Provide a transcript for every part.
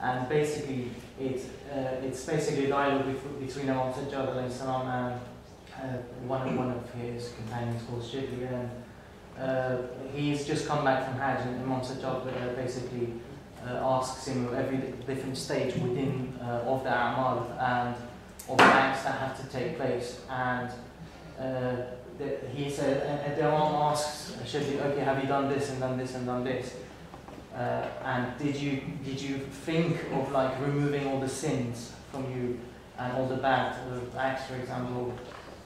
and basically it's basically a dialogue between Imam Sajjad alayhi salam and one of his companions called Shibli, and he's just come back from Hajj, and Imam Sajjad basically asks him at every different stage within of the a'mal and of the acts that have to take place, and he said, and the Imam asks Shibli, okay, have you done this and done this and done this? And did you think of like removing all the sins from you and all the bad acts, for example,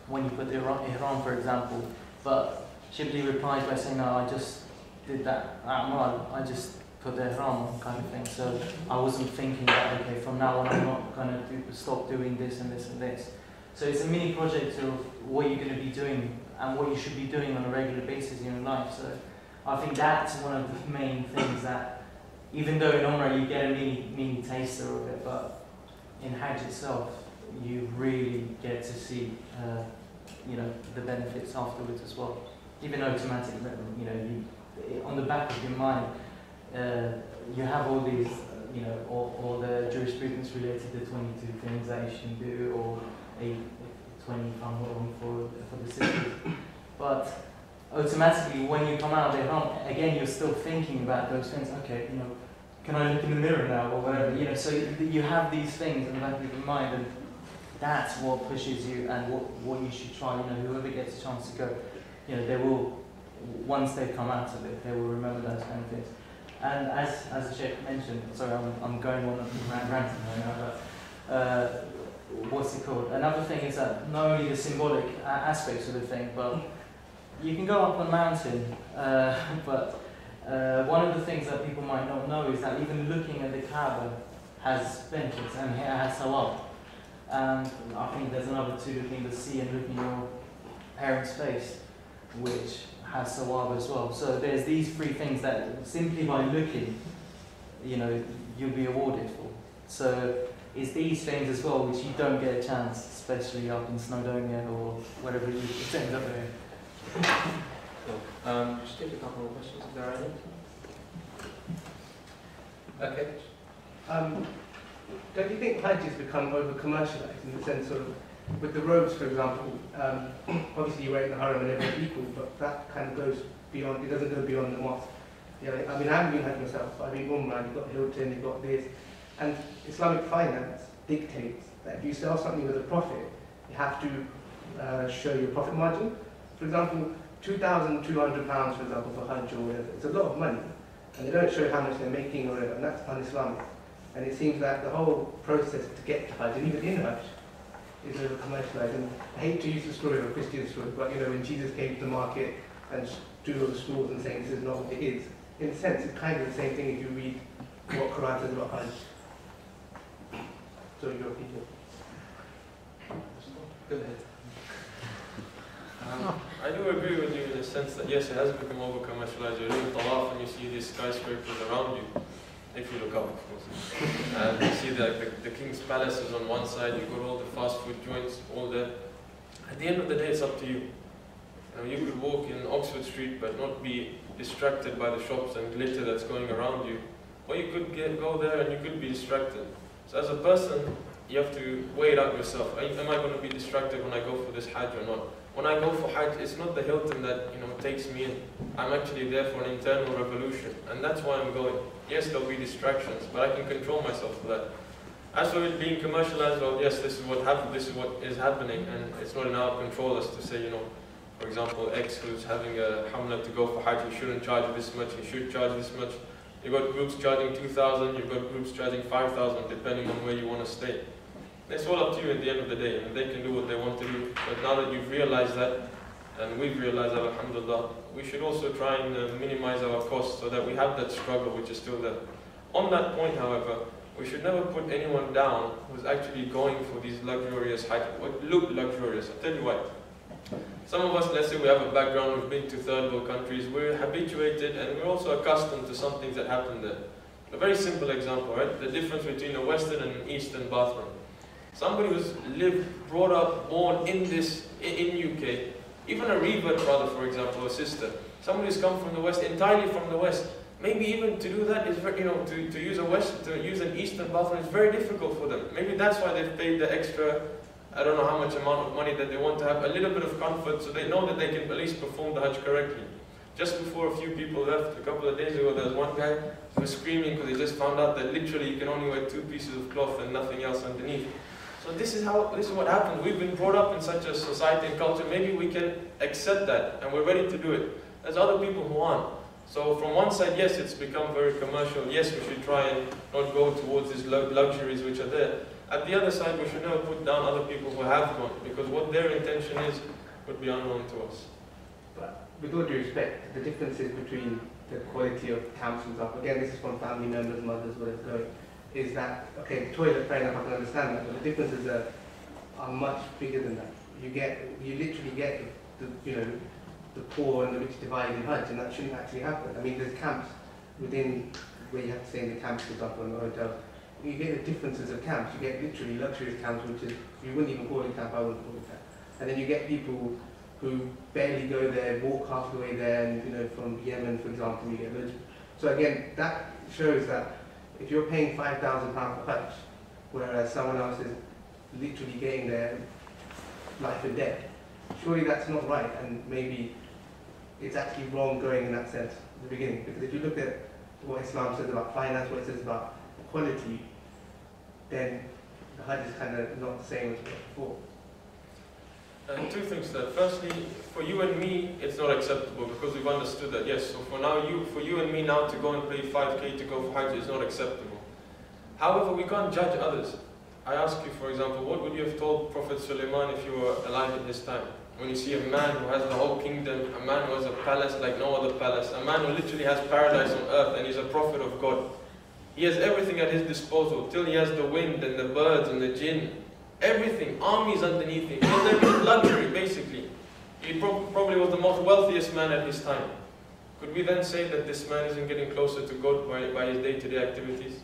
when you put the ihram, for example? But Shibli replies by saying, no, I just did that a'mal, I just put the ihram on, kind of thing. So I wasn't thinking that, okay, from now on I'm not going to stop doing this and this and this. So it's a mini project of what you're going to be doing and what you should be doing on a regular basis in your life. So I think that's one of the main things that, even though in Umrah you get a mini taster of it, but in Hajj itself you really get to see the benefits afterwards as well. Even automatic, on the back of your mind, you have all these, all the jurisprudence related to 22 things that you shouldn't do, or 20 if I'm not wrong for the sisters. But automatically, when you come out of the ihram, again, you're still thinking about those things. Okay, can I look in the mirror now, or whatever? So you have these things in the back of your mind, and that's what pushes you, and what you should try. Whoever gets a chance to go, they will, once they come out of it, they will remember those benefits. And as the Sheikh mentioned, sorry, I'm going on ranting right now, but what's it called? Another thing is that not only the symbolic aspects of the thing, but you can go up a mountain, but one of the things that people might not know is that even looking at the Kaaba has benefits, and it has sawab. And I think there's another two, looking at the sea and looking at your parents' face, which has sawab as well. So there's these three things that simply by looking, you'll be awarded for. So it's these things as well which you don't get a chance, especially up in Snowdonia or wherever you end up there. Cool. Just take a couple more questions if there are any. Okay. Don't you think Hajj has become over-commercialized in the sense of, with the robes, for example, obviously you wear in the haram and everyone's equal, but that kind of goes beyond, it doesn't go beyond the mosque. I haven't been Hajj myself, I've been Umrah, you've got Hilton, you've got this, and Islamic finance dictates that if you sell something with a profit, you have to show your profit margin. For example, £2,200, for example, for Hajj or whatever, it's a lot of money, and they don't show how much they're making or whatever, and that's un-Islamic. And it seems that the whole process to get to Hajj, and even in Hajj, is over-commercialized. And I hate to use the story of a Christian story, but when Jesus came to the market and drew all the straws and saying this is not what it is, in a sense it's kind of the same thing if you read what Quran says about Hajj. So your opinion. Go ahead. I do agree with you in the sense that yes, it has become over-commercialized. You're doing tawaf and you see these skyscrapers around you, if you look up, of course. And you see the king's palace is on one side, you've got all the fast food joints, all there. At the end of the day, it's up to you. You could walk in Oxford Street but not be distracted by the shops and glitter that's going around you. Or you could go there and you could be distracted. So as a person, you have to weigh it out yourself. Am I going to be distracted when I go for this Hajj or not? When I go for Hajj, it's not the Hilton that takes me in. I'm actually there for an internal revolution, and that's why I'm going. Yes, there'll be distractions, but I can control myself for that. As for it being commercialized, well, yes, this is what happened. This is what is happening, and it's not in our control as to say, for example, X who's having a hamla to go for Hajj, he shouldn't charge this much, he should charge this much. You've got groups charging 2,000, you've got groups charging 5,000, depending on where you want to stay. It's all up to you at the end of the day, and they can do what they want to do. But now that you've realized that, and we've realized that, alhamdulillah, we should also try and minimize our costs so that we have that struggle which is still there. On that point, however, we should never put anyone down who's actually going for these luxurious Hajj, what look luxurious. I'll tell you why. Some of us, let's say we have a background, we've been to third world countries, we're habituated and we're also accustomed to some things that happen there. A very simple example, right? The difference between a Western and an Eastern bathroom. Somebody who's lived, brought up, born in UK, even a revert brother, for example, or sister, somebody who's come from the West, entirely from the West, maybe even to do that is very, to use an Eastern bathroom is very difficult for them. Maybe that's why they've paid the extra, I don't know how much amount of money that they want to have a little bit of comfort so they know that they can at least perform the Hajj correctly. Just before a few people left, a couple of days ago, there was one guy who was screaming because he just found out that literally you can only wear 2 pieces of cloth and nothing else underneath. So this is what happens. We've been brought up in such a society and culture, maybe we can accept that and we're ready to do it. There's other people who aren't. So from one side, yes, it's become very commercial. Yes, we should try and not go towards these luxuries which are there. At the other side, we should never put down other people who have gone, because what their intention is would be unknown to us. But with all due respect, the differences between the quality of camps and stuff, again, this is from family members, mothers, where it's going, is that, okay, the toilet, fair enough, I can understand that, but the differences are much bigger than that. You literally get the poor and the rich divided in Hajj, and that shouldn't actually happen. I mean, there's camps within where you have to stay in the camps, for example, in the hotel. You get the differences of camps. You get literally luxurious camps, which is, you wouldn't even call it camp, I wouldn't call it camp. And then you get people who barely go there, walk half the way there, and from Yemen, for example, you get loads. So again, that shows that if you're paying £5,000 for Hajj, whereas someone else is literally getting there life and death, surely that's not right, and maybe it's actually wrong going in that sense at the beginning. Because if you look at what Islam says about finance, what it says about equality, then the Hajj is kind of not the same as before. Two things there. Firstly, for you and me, it's not acceptable because we've understood that. Yes, so for you and me now to go and pay 5k to go for Hajj is not acceptable. However, we can't judge others. I ask you, for example, what would you have told Prophet Sulaiman if you were alive at this time? When you see a man who has the whole kingdom, a man who has a palace like no other palace, a man who literally has paradise on earth and he's a prophet of God. He has everything at his disposal, till he has the wind and the birds and the jinn. Everything, armies underneath him. He has every luxury, basically. He probably was the most wealthiest man at his time. Could we then say that this man isn't getting closer to God by his day-to-day activities?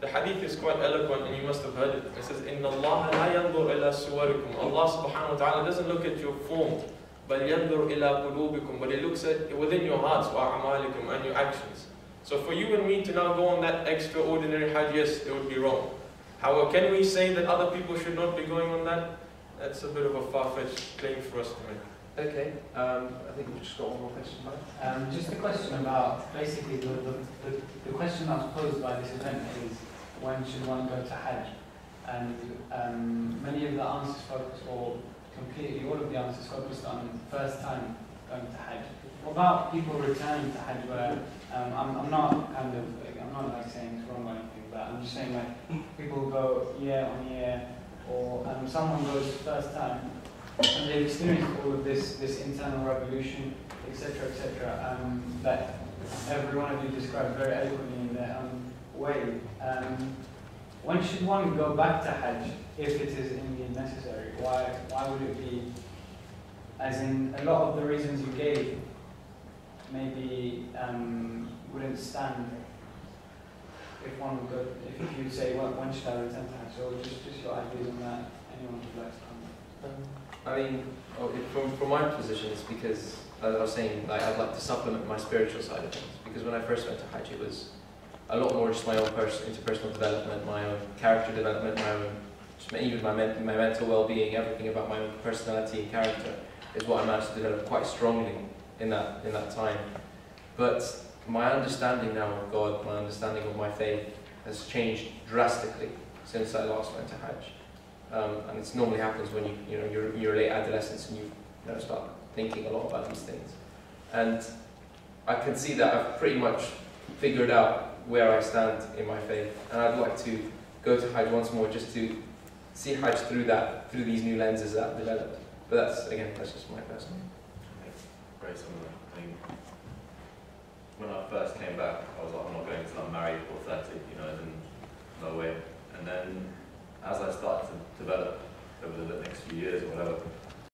The hadith is quite eloquent and you must have heard it. It says, إِنَّ اللَّهَ لَا يَنْظُرْ إِلَىٰ صُوَرِكُمْ Allah subhanahu wa ta'ala doesn't look at your form, بَلْ يَنْظُرْ إِلَىٰ قُلُوبِكُمْ, but He looks at within your hearts, وَأَعْمَالِكُمْ, and your actions. So for you and me to now go on that extraordinary Hajj, yes, it would be wrong. However, can we say that other people should not be going on that? That's a bit of a far-fetched claim for us to make. Okay, I think we've just got one more question, Mike. Just a question about, basically, the question that was posed by this event is, when should one go to Hajj? And many of the answers focus, or completely all of the answers focused on first time going to Hajj. What about people returning to Hajj where, I'm not like saying it's wrong or anything, but I'm just saying like, people go year on year, or someone goes first time, and they've experienced all of this internal revolution, etc., that every one of you described very eloquently in their own way. When should one go back to Hajj if it is indeed necessary? Why would it be, as in a lot of the reasons you gave maybe wouldn't stand if one would go, if you'd say, well, when should I return to Hajj? So just your ideas on that, anyone would like to comment? I mean, from my position, it's because, as I was saying, like, I'd like to supplement my spiritual side of things. Because when I first went to Hajj, it was a lot more just my own interpersonal development, my own character development, my own, even my mental well-being, everything about my own personality and character is what I managed to develop quite strongly in that time. But my understanding now of God, my understanding of my faith has changed drastically since I last went to Hajj. And it normally happens when you're late adolescence and you start thinking a lot about these things. And I can see that I've pretty much figured out where I stand in my faith, and I'd like to go to Hajj once more just to see Hajj through these new lenses that I've developed. But that's just my personal. Very similar. I think when I first came back, I was like, I'm not going until I'm married or 30, no way. And then as I started to develop over the next few years or whatever,